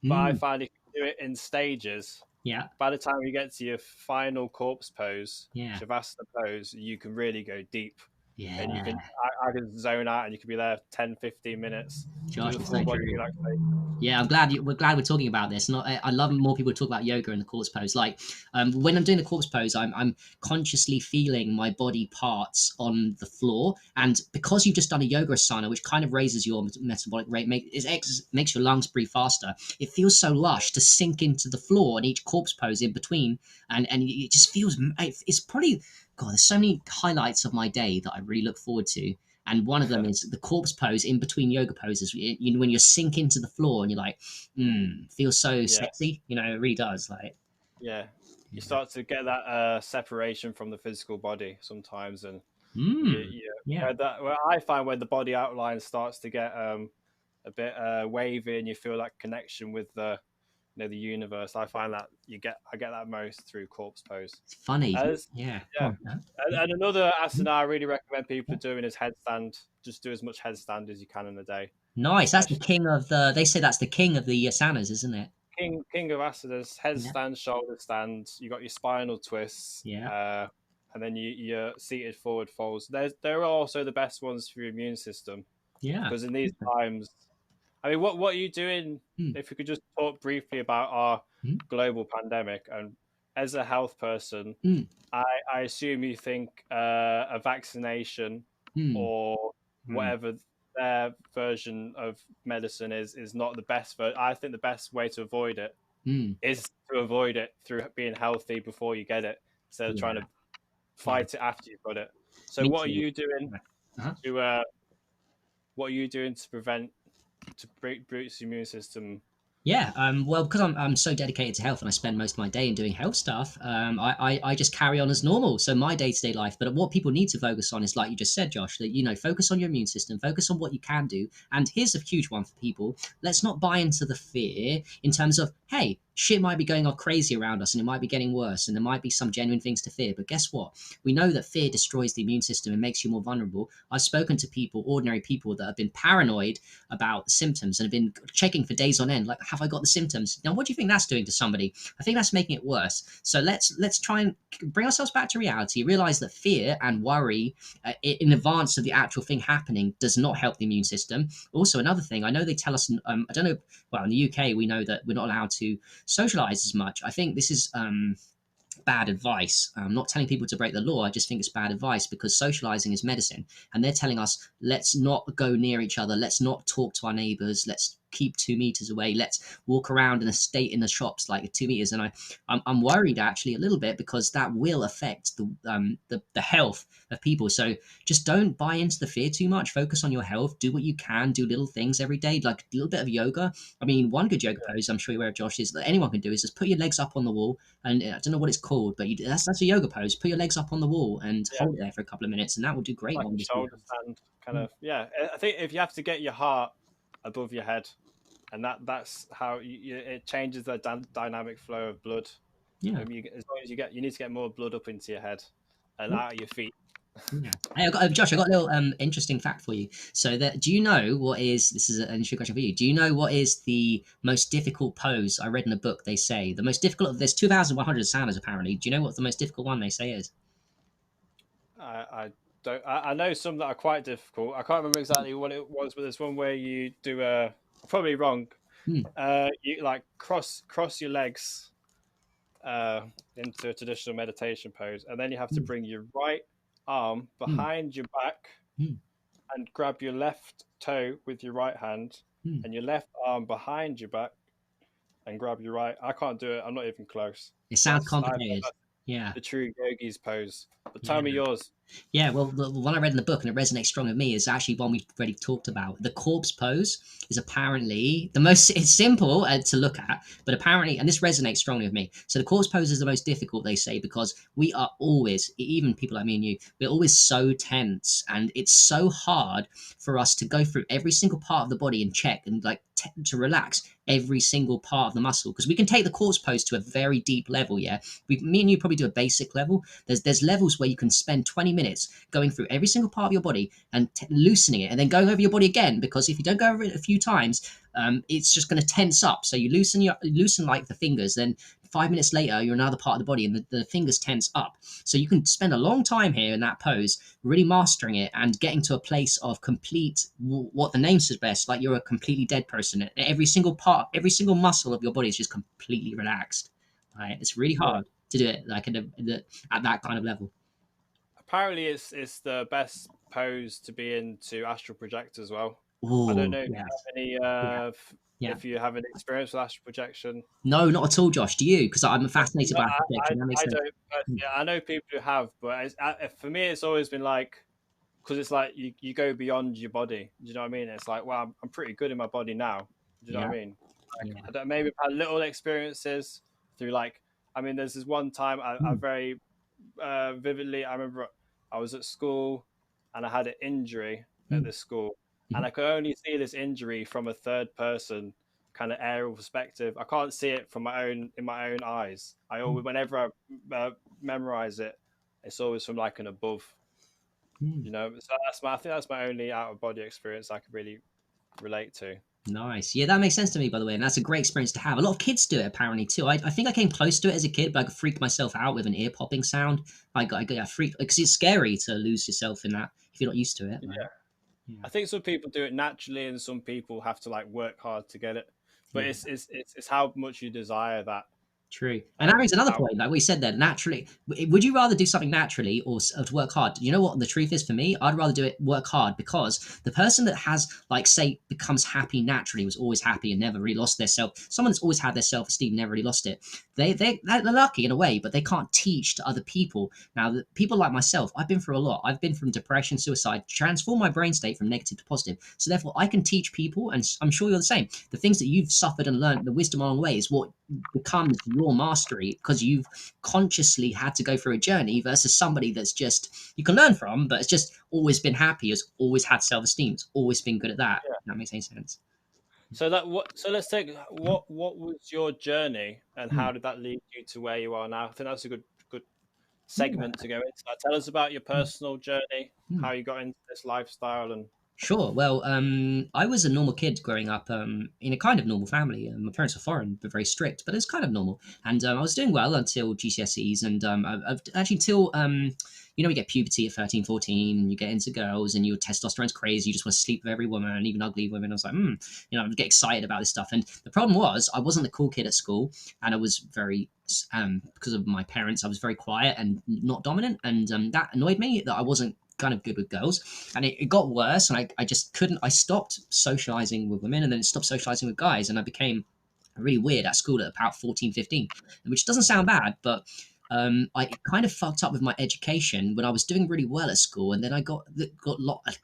but I mm. find if you do it in stages, Yeah. by the time you get to your final corpse pose, Yeah. shavasana pose, you can really go deep, and you can Yeah. I can zone out and you can be there 10, 15 minutes, do Josh, the it's full so body true. relaxation. Yeah, we're glad we're talking about this. And I love more people talk about yoga and the corpse pose. Like when I'm doing the corpse pose, I'm consciously feeling my body parts on the floor. And because you've just done a yoga asana, which kind of raises your metabolic rate, makes your lungs breathe faster. It feels so lush to sink into the floor and each corpse pose in between, and it just feels. It's probably God. There's so many highlights of my day that I really look forward to, and one of them is the corpse pose in between yoga poses. When you sink into the floor and you're like, feels so Yeah, sexy. It really does. Like, yeah. You yeah. start to get that separation from the physical body sometimes, and Mm, yeah. where I find when the body outline starts to get a bit wavy, and you feel that connection with the the universe. I find that I get that most through corpse pose. It's funny. As Yeah. Go yeah, on. Huh? and another Mhm. asana I really recommend people doing is headstand. Just do as much headstand as you can in a day, Nice. That's the especially king of the. They say that's the king of the asanas, isn't it? king of asanas, Yeah. headstand, shoulder stand. You got your spinal twists, Yeah. and then your seated forward folds. They're also the best ones for your immune system Yeah. because in these Okay. times, I mean, what are you doing? Mm. If we could just talk briefly about our Mm. global pandemic, and as a health person, Mm. I, I assume you think a vaccination Mm. or Mm. whatever their version of medicine is not the best. I think the best way to avoid it Mm. is to avoid it through being healthy before you get it, instead of trying Yeah. to Yeah. fight it after you've got it. So, Me what are too. you doing Yeah. Uh-huh. to prevent to boost your immune system? Yeah, well, because I'm so dedicated to health and I spend most of my day in doing health stuff, I just carry on as normal. So my day to day life. But what people need to focus on is, like you just said, Josh, that focus on your immune system, focus on what you can do. And here's a huge one for people: let's not buy into the fear in terms of, hey, shit might be going off crazy around us and it might be getting worse and there might be some genuine things to fear. But guess what? We know that fear destroys the immune system and makes you more vulnerable. I've spoken to people, ordinary people, that have been paranoid about the symptoms and have been checking for days on end, like, have I got the symptoms? Now what do you think that's doing to somebody? I think that's making it worse. So let's try and bring ourselves back to reality, realize that fear and worry in advance of the actual thing happening does not help the immune system. Also, another thing, I know they tell us, I don't know, well, in the UK we know that we're not allowed to socialize as much. I think this is bad advice. I'm not telling people to break the law. I just think it's bad advice because socializing is medicine. And they're telling us, let's not go near each other. Let's not talk to our neighbors. Let's keep 2 meters away. Let's walk around in a state in the shops like 2 meters. And I'm worried actually a little bit because that will affect the health of people. So just don't buy into the fear too much. Focus on your health. Do what you can. Do little things every day, like a little bit of yoga. I mean, one good yoga pose I'm sure you're aware of, Josh, is that anyone can do is just put your legs up on the wall, and I don't know what it's called, but that's a yoga pose. Put your legs up on the wall and Yeah, hold it there for a couple of minutes, and that will do great like a wonders for your shoulder health. stand, kind Mm. of. Yeah, I think if you have to get your heart above your head, and that's how it changes the dynamic flow of blood. Yeah. As long as you need to get more blood up into your head and Yeah. out of your feet. Yeah. Hey, Josh, I got a little interesting fact for you. So that do you know what is this is an interesting question for you? Do you know what is the most difficult pose? I read in a book they say the most difficult of there's 2,100 sounders apparently. Do you know what the most difficult one they say is? I don't. I know some that are quite difficult. I can't remember exactly what it was, but there's one where you do a probably wrong. Hmm. You like cross your legs uh, into a traditional meditation pose, and then you have to Hmm. bring your right arm Hmm. behind your back Hmm. and grab your left toe with your right hand, Hmm. and your left arm behind your back and grab your right. I can't do it. I'm not even close. It sounds That's complicated. Yeah. the true yogi's pose. But Yeah. tell me yours. Yeah, well, the one I read in the book and it resonates strong with me is actually one we've already talked about. The corpse pose is apparently the most. It's simple to look at, but apparently, and this resonates strongly with me. So the corpse pose is the most difficult, they say, because we are always, even people like me and you, we're always so tense, and it's so hard for us to go through every single part of the body and check and like to relax every single part of the muscle because we can take the corpse pose to a very deep level. Yeah, me and you probably do a basic level. There's levels where you can spend 20 minutes going through every single part of your body and loosening it and then going over your body again, because if you don't go over it a few times, it's just going to tense up. So you loosen like the fingers, then 5 minutes later you're in another part of the body and the fingers tense up. So you can spend a long time here in that pose really mastering it and getting to a place of complete, what the name suggests, like you're a completely dead person. Every single part, every single muscle of your body is just completely relaxed. Right? It's really Yeah. hard to do it like at that kind of level. Apparently, it's the best pose to be in to astral project as well. I don't Oh, know if you yes. have any Yeah. Yeah. if you have any experience with astral projection. No, not at all, Josh. Do you? Because I'm fascinated No, by projection. That makes I sense. don't. Hmm. Yeah, I know people who have, but for me, it's always been like because it's like you go beyond your body. Do you know what I mean? It's like, well, I'm pretty good in my body now. Do you know Yeah. what I mean? Like, Yeah. I don't, maybe I've had little experiences through like, I mean, there's this one time I Hmm. very vividly. I remember I was at school and I had an injury at Hmm. this school, Hmm. and I could only see this injury from a third person kind of aerial perspective. I can't see it from my own eyes. I always, whenever I memorize it, it's always from like an above. Mm. You know, so I think that's my only out of body experience I could really relate to. Nice. Yeah, that makes sense to me, by the way. And that's a great experience to have. A lot of kids do it, apparently, too. I think I came close to it as a kid, but I could freak myself out with an ear popping sound. I got freaked because it's scary to lose yourself in that if you're not used to it, right? Yeah, Yeah. I think some people do it naturally, and some people have to like work hard to get it. But Yeah. it's how much you desire that. True. And that brings another How point, like we said there, naturally. Would you rather do something naturally or to work hard? You know what the truth is for me? I'd rather do it work hard because the person that has, like, say, becomes happy naturally, was always happy and never really lost their self. Someone that's always had their self esteem, never really lost it. They're lucky in a way, but they can't teach to other people. Now, the people like myself, I've been through a lot. I've been from depression, suicide, transform my brain state from negative to positive. So therefore, I can teach people, and I'm sure you're the same. The things that you've suffered and learned, the wisdom along the way, is what becomes your mastery because you've consciously had to go through a journey versus somebody that's just you can learn from, but it's just always been happy, has always had self-esteem, has always been good at that. yeah. If that makes any sense. So that what? So let's take what was your journey, and Mm. how did that lead you to where you are now? I think that's a good Yeah. segment to go into. Tell us about your Mm. personal journey, Mm. how you got into this lifestyle, and Sure. Well, I was a normal kid growing up in a kind of normal family. My parents were foreign, but very strict, but it's kind of normal. And I was doing well until GCSEs, and I've actually till you get puberty at 13, 14, and you get into girls, and your testosterone's crazy. You just want to sleep with every woman, even ugly women. I was like, I get excited about this stuff. And the problem was, I wasn't the cool kid at school, and I was very because of my parents, I was very quiet and not dominant, and that annoyed me that I wasn't kind of good with girls, and it got worse, and I just couldn't. I stopped socializing with women, and then it stopped socializing with guys, and I became really weird at school at about 14, 15, which doesn't sound bad, but I kind of fucked up with my education when I was doing really well at school, and then I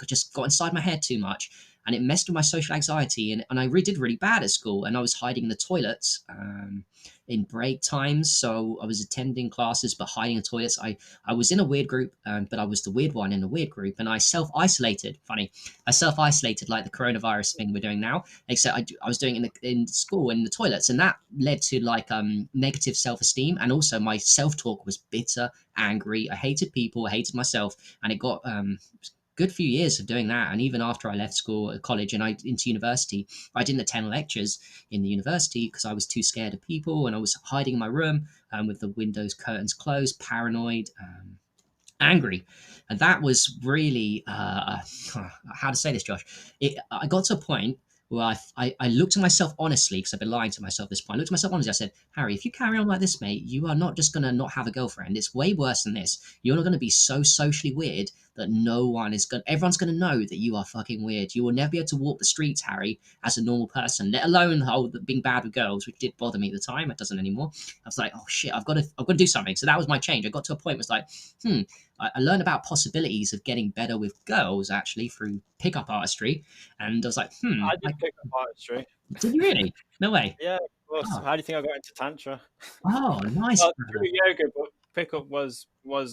just got inside my head too much, and it messed with my social anxiety, and I really did really bad at school, and I was hiding in the toilets in break times, so I was attending classes but hiding in toilets. I was in a weird group, but I was the weird one in a weird group, and I self isolated. Funny, I self isolated like the coronavirus thing we're doing now, except I was doing it in school in the toilets, and that led to like negative self esteem, and also my self talk was bitter, angry. I hated people, I hated myself, and it got good few years of doing that. And even after I left school, college, and I into university, I didn't attend lectures in the university because I was too scared of people, and I was hiding in my room with the windows curtains closed, paranoid, angry. And that was really how to say this, Josh. I got to a point where I looked at myself honestly, because I've been lying to myself at this point. I looked at myself honestly. I said, Harry, if you carry on like this, mate, you are not just going to not have a girlfriend. It's way worse than this. You're not going to be so socially weird that everyone's going to know that you are fucking weird. You will never be able to walk the streets, Harry, as a normal person, let alone the whole being bad with girls, which did bother me at the time. It doesn't anymore. I was like, oh shit, I've got to do something. So that was my change. I got to a point where it was like, I learned about possibilities of getting better with girls actually through pickup artistry, and I was like, I did pick up artistry. did you really? No way. Yeah, of course. Oh, How do you think I got into Tantra? oh nice. Well, through yoga, but pickup was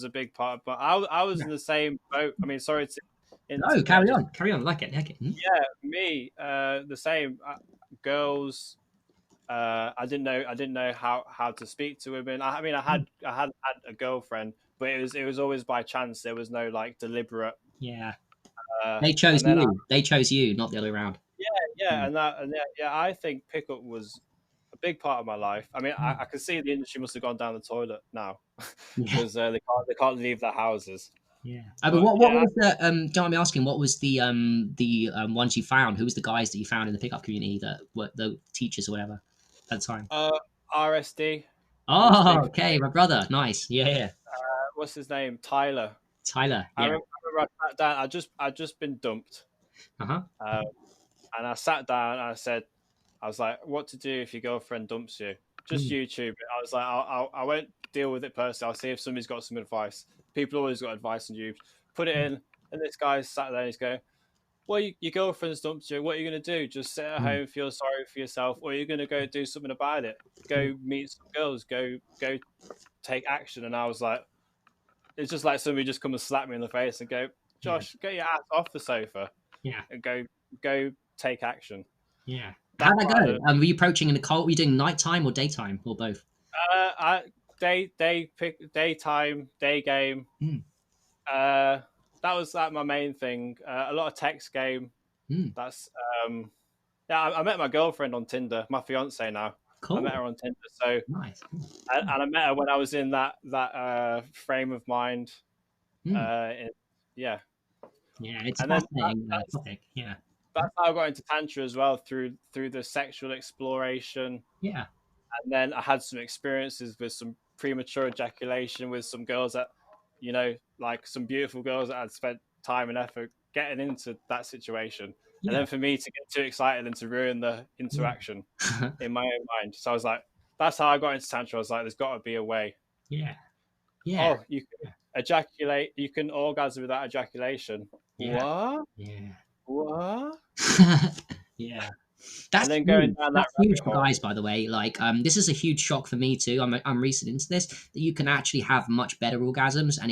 a big part. But I was in Yeah. the same boat. I mean, sorry to No, interject. Just carry on. I like it. yeah, me, the same. Girls, I didn't know how to speak to women. I mean, I had a girlfriend, but it was always by chance. There was no like deliberate. Yeah, Uh, they chose and then you. They chose you, not the other way around. yeah, Yeah. yeah, and yeah, I think pickup was a big part of my life. I mean, Mm. I can see the industry must have gone down the toilet now Yeah. because they can't leave their houses. Yeah. But But what yeah, was the don't mind me asking, what was the ones you found? Who was the guys that you found in the pickup community that were the teachers or whatever at the time? RSD was a Oh, big. okay, my brother. Nice. Yeah, yeah. What's his name? Tyler. Tyler. Yeah. I remember I sat down. I just been dumped, Uh-huh. uh, and I sat down and I said, I was like, "What to do if your girlfriend dumps you?" Just Mm. YouTube it. I was like, I won't deal with it personally. I'll see if somebody's got some advice. People always got advice on YouTube. Put it in, and this guy sat there and he's going, "Well, your girlfriend's dumped you. What are you going to do? Just sit at Mm. home, feel sorry for yourself, or are you going to go do something about it? Go meet some girls. Go take action." And I was like, it's just like somebody just come and slap me in the face and go, Yeah. "Josh, get your ass off the sofa Yeah. and go take action." Yeah. How'd that part I go? learned. Were you approaching in the cold? Were you doing nighttime or daytime or both? I day pick daytime day game. Mm, Uh, that was like my main thing. A lot of text game. mm, That's yeah. I met my girlfriend on Tinder. My fiance now. I met cool. her on Tinder. So Nice. and I met her when I was in that frame of mind. Mm, In, yeah, yeah, it's a and then fascinating topic. Yeah. that's how I got into tantra as well through the sexual exploration. Yeah. And then I had some experiences with some premature ejaculation with some girls that, like some beautiful girls that had spent time and effort getting into that situation. And Yeah. then for me to get too excited and to ruin the Yeah. interaction in my own mind. So I was like, that's how I got into tantra. I was like, there's got to be a way. Yeah. Yeah. Oh, you can ejaculate, you can orgasm without ejaculation. Yeah. What? Yeah. What? Yeah. And then going down that That's huge rabbit for hole. guys, by the way. Like, this is a huge shock for me too. I'm recent into this that you can actually have much better orgasms, and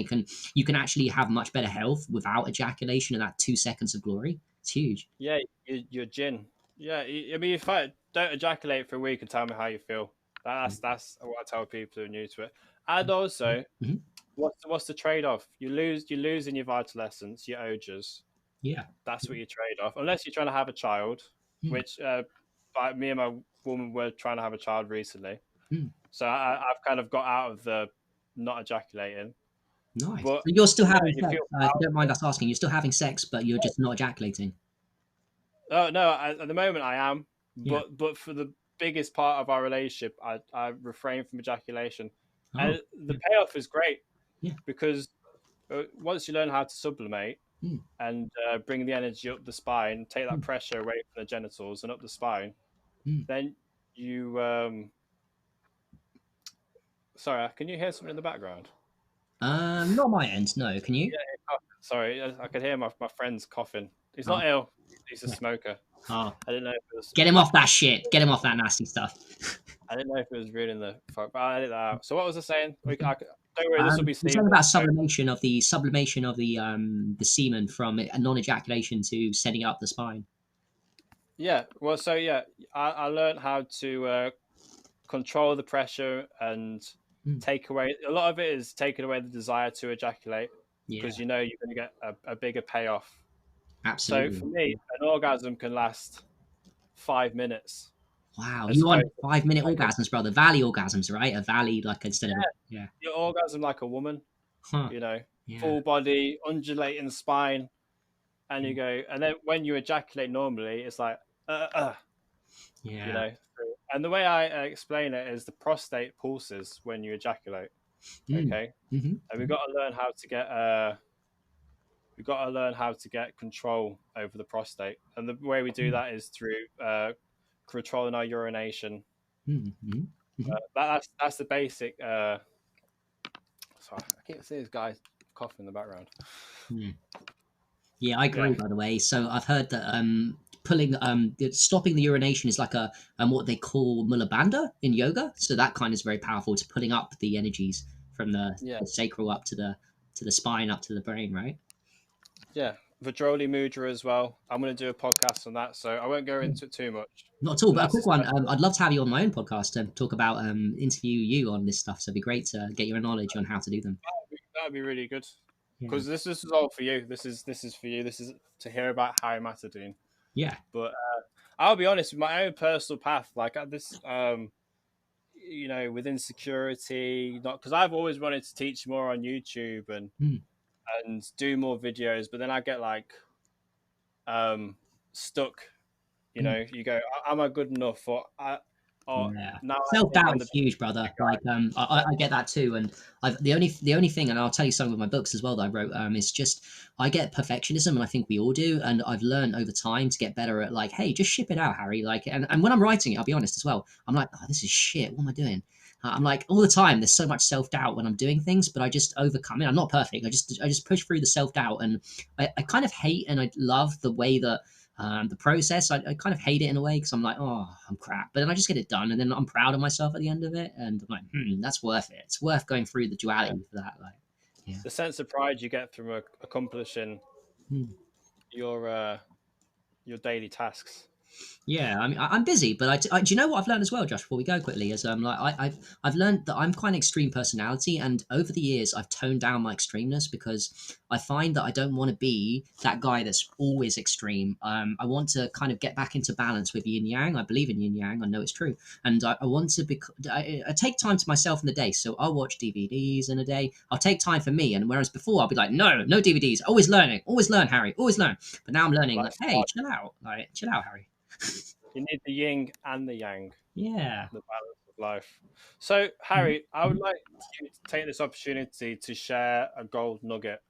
you can actually have much better health without ejaculation and that 2 seconds of glory. It's huge. Yeah, you're gin. Yeah, I mean, if I don't ejaculate for a week and tell me how you feel, that's what I tell people who are new to it. And also, Mhm. what's the trade off? You lose in your vital essence, your ojas. Yeah. That's what you trade off, unless you're trying to have a child, Mm. which me and my woman were trying to have a child recently. Mm. So I've kind of got out of the not ejaculating, Nice. but So you're still yeah, having you sex. feel If you don't mind us asking, you're still having sex, but you're just not ejaculating. Oh no, at the moment I am, Yeah. but for the biggest part of our relationship, I refrain from ejaculation, Oh. and the Yeah. payoff is great Yeah. because once you learn how to sublimate Mm. and bring the energy up the spine, take that Mm. pressure away from the genitals and up the spine, Mm. then you sorry, can you hear something in the background? Not my end. No. Can you? Yeah, sorry, I could hear my friend's coughing. He's Oh. not ill; he's a Yeah. smoker. Oh. I didn't know if it was. Get him off that shit. Get him off that nasty stuff. I didn't know if it was ruining the fuck, but I edit that out. So what was I saying? Don't worry, this will be You're seen. talking about sublimation of the semen from a non-ejaculation to setting up the spine. Yeah. Well, so yeah, I learned how to control the pressure and Mm. take away. A lot of it is taking away the desire to ejaculate Yeah, because you're going to get a bigger payoff. So absolutely. for me, an orgasm can last 5 minutes Wow, as you want opposed to 5 minute like orgasms, brother? Valley orgasms, right? A valley, like instead of yeah, your orgasm like a woman. huh? You know, Yeah, full body, undulating spine, and yeah, you go, and then when you ejaculate normally, it's like, uh, uh, you yeah. know. And the way I explain it is the prostate pulses when you ejaculate. Mm. Okay, and Mm-hmm. we've got to learn how to get control over the prostate, and the way we do that is through controlling our urination. Mm-hmm. Mm-hmm. That's the basic. Sorry, I keep seeing this guy coughing in the background. Yeah. Yeah, I Yeah, agree. By the way, so I've heard that pulling stopping the urination is like a what they call mula bandha in yoga. So that kind is very powerful. To pulling up the energies from yeah, the sacral up to the spine up to the brain, right? yeah. Vajroli mudra as well. I'm going to do a podcast on that, so I won't go into it too much. Not at all, And but a that's quick one. especially I'd love to have you on my own podcast and talk about interview you on this stuff. So it'd be great to get your knowledge on how to do them. that'd be really good Yeah, because this is all for you. This is for you. This is to hear about Harry Matadine. yeah, But I'll be honest with my own personal path, like this, with insecurity, not because I've always wanted to teach more on YouTube mm, and do more videos, but then I get like stuck. mm, You go, am I good enough? Or yeah. now I Self think doubt I'm is the huge, brother. guy. Like, I get that too. And the only thing, and I'll tell you some of my books as well that I wrote. Is just I get perfectionism, and I think we all do. And I've learned over time to get better at like, hey, just ship it out, Harry. Like, and when I'm writing it, I'll be honest as well. I'm like, oh, this is shit. What am I doing? I'm like all the time. There's so much self doubt when I'm doing things, but I just overcome it. I'm not perfect. I just push through the self doubt, and I kind of hate and I love the way that the process. I kind of hate it in a way because I'm like, oh, I'm crap, but then I just get it done, and then I'm proud of myself at the end of it, and I'm like, that's worth it. It's worth going through the Yeah. duality for that. Like, yeah, The sense of pride you get from accomplishing mm, your uh, your daily tasks. Yeah, I mean, I'm busy, but do you know what I've learned as well, Josh? Before we go quickly, is like I've learned that I'm quite an extreme personality, and over the years I've toned down my extremeness because I find that I don't want to be that guy that's always extreme. I want to kind of get back into balance with yin yang. I believe in yin yang. I know it's true, and I want to be. I take time to myself in the day, so I'll watch DVDs in a day. I'll take time for me, and whereas before I'll be like, no DVDs, always learning, always learn, Harry, always learn. But now I'm learning, Like like, hey, chill out, Harry. you need the yin and the yang, Yeah. the balance of life. So, Mhm, Harry, I would like you to take this opportunity to share a gold nugget.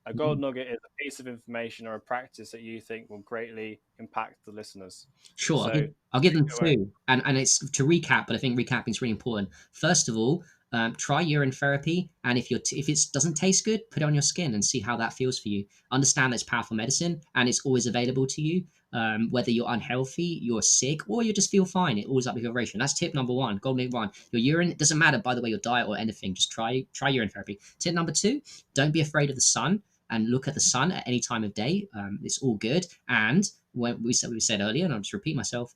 A gold mhm. nugget is a piece of information or a practice that you think will greatly impact the listeners. Sure, So, I'll give them take it away. two, and it's to recap, but I think recapping is really important. First of all, try urine therapy, and if it doesn't taste good, put it on your skin and see how that feels for you. Understand that it's powerful medicine, and it's always available to you. Whether you're unhealthy, you're sick, or you just feel fine, it always up with your ratio. That's tip number one. Golden one. Your urine, it doesn't matter, by the way, your diet or anything. Just try urine therapy. Tip number two: don't be afraid of the sun, and look at the sun at any time of day. It's all good. And when we said earlier, and I'll just repeat myself,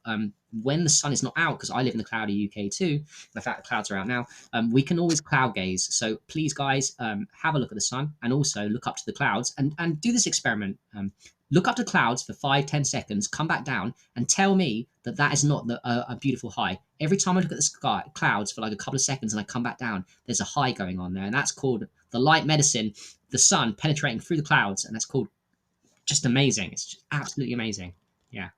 when the sun is not out, because I live in the cloudy UK too, the fact the clouds are out now, we can always cloud gaze. So please, guys, have a look at the sun and also look up to the clouds and do this experiment. Look up to clouds for 5-10 seconds, come back down, and tell me that that is not a beautiful high. Every time I look at the sky, clouds for like a couple of seconds and I come back down, there's a high going on there, and that's called the light medicine, the sun penetrating through the clouds, and that's called just amazing. It's just absolutely amazing. Yeah.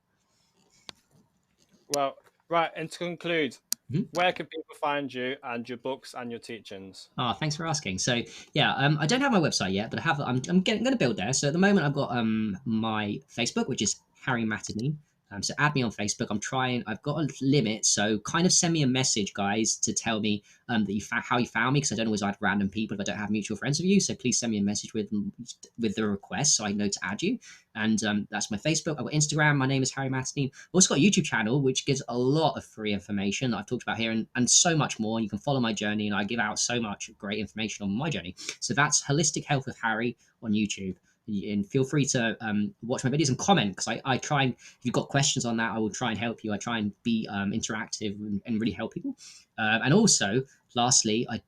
Well, right, and to conclude, Mhm. where can people find you and your books and your teachings? Oh, thanks for asking. So yeah, I don't have my website yet, but I'm going to build there. So at the moment, I've got my Facebook, which is Harry Matadine. So add me on Facebook. I'm trying. I've got a limit, so kind of send me a message, guys, to tell me that how you found me, because I don't always add random people if I don't have mutual friends with you. So please send me a message with the request so I know to add you. And that's my Facebook. I've got Instagram. My name is Harry Matadine. I've also got a YouTube channel which gives a lot of free information that I've talked about here, and so much more. And you can follow my journey, and I give out so much great information on my journey. So that's Holistic Health with Harry on YouTube. And feel free to watch my videos and comment, because I try and, if you've got questions on that, I will try and help you. I try and be interactive and really help people. And also, lastly, I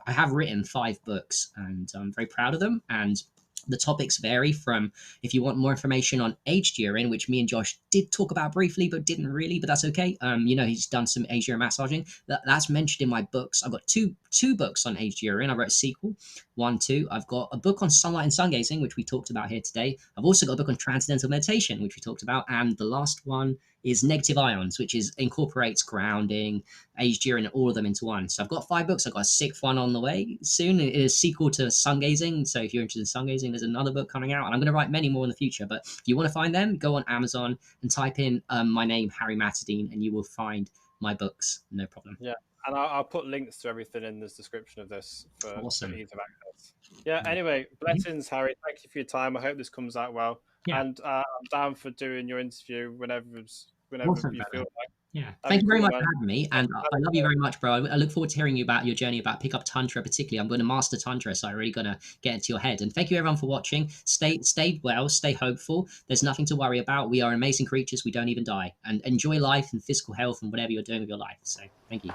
have written 5 books, and I'm very proud of them. And the topics vary from, if you want more information on aged urine, which me and Josh did talk about briefly, but didn't really, but that's okay. He's done some aged urine massaging. That's mentioned in my books. I've got two books on aged urine. I wrote a sequel, 1, 2. I've got a book on sunlight and sun gazing, which we talked about here today. I've also got a book on transcendental meditation, which we talked about. And the last one is negative ions, which incorporates grounding, aged urine, and all of them into one. So I've got 5 books. I've got a 6th one on the way soon. It is a sequel to sun gazing. So if you're interested in sun gazing, there's another book coming out, and I'm going to write many more in the future. But if you want to find them, go on Amazon and type in my name, Harry Matadine, and you will find my books. No problem. Yeah, and I'll put links to everything in the description of this for Awesome. ease of access. Yeah. Anyway, Mhm. blessings, Harry. Thank you for your time. I hope this comes out well, Yeah. and I'm down for doing your interview whenever Awesome, you brother. feel like. Yeah. That'd Thank be you very cool, much man. for having me. And I love you very much, bro. I look forward to hearing you about your journey about pick up Tantra, particularly. I'm going to master Tantra, so I'm really going to get into your head. And thank you, everyone, for watching. Stay well, stay hopeful. There's nothing to worry about. We are amazing creatures. We don't even die. And enjoy life and physical health and whatever you're doing with your life. So thank you.